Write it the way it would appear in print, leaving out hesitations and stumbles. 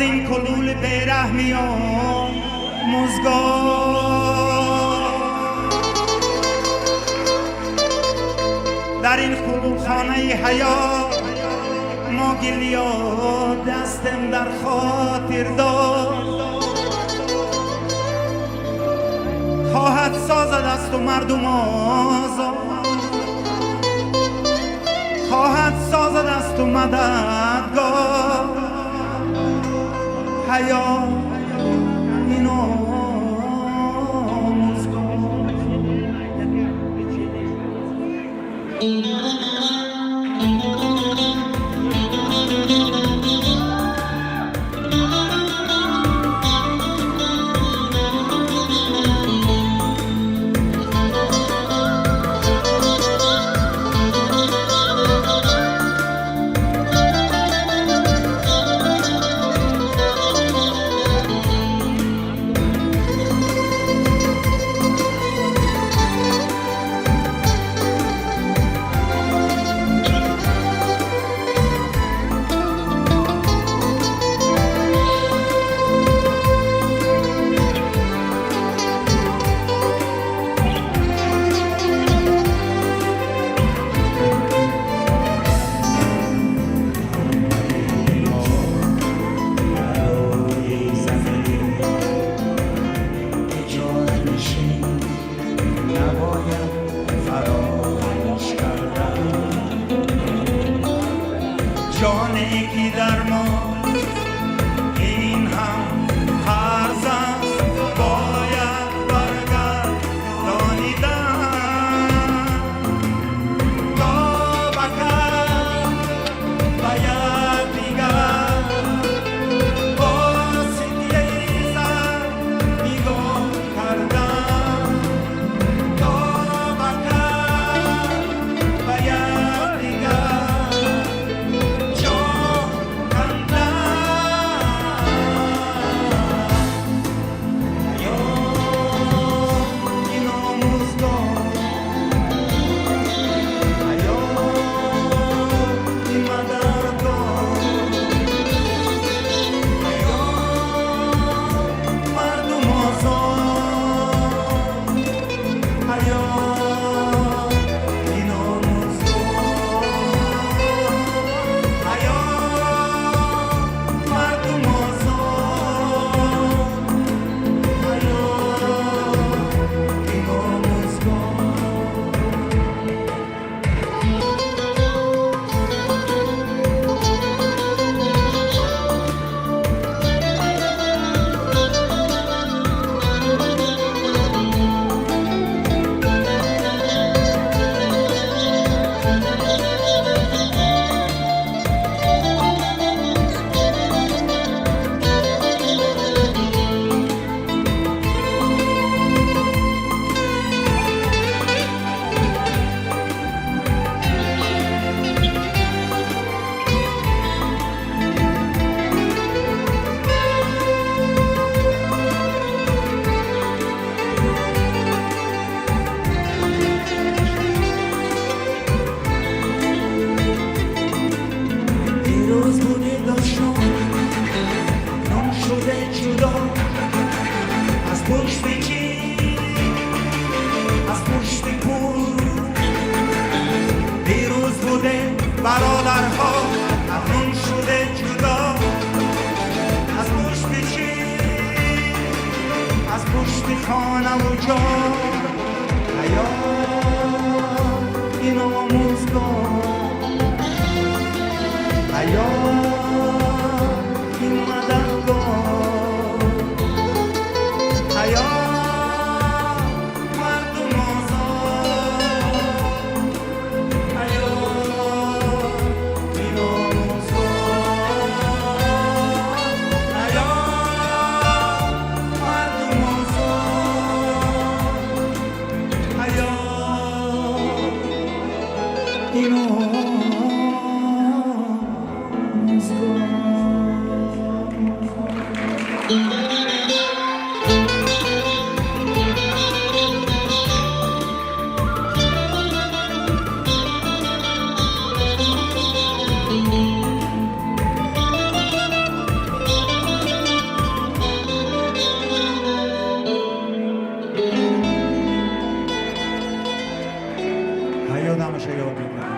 فریاد این کلول بیرحمی و مزگار در این کلول خانه حیات ما گلیا دستم در خاطر داد خواهد سازد است و مردم آزاد خواهد سازد است و مددگار حیات اینو جانی که در ما این هم فرض است باید برگردانیدن تا بکر باید دیگر با ستیه زن نگاه کردن تا بکر باید دیگر برادرها افرون شده جدا از پشت چی از پشت خانه و جا حیات اینو مزگار حیات این مددگار حیات Yo باشه یاد میکنه.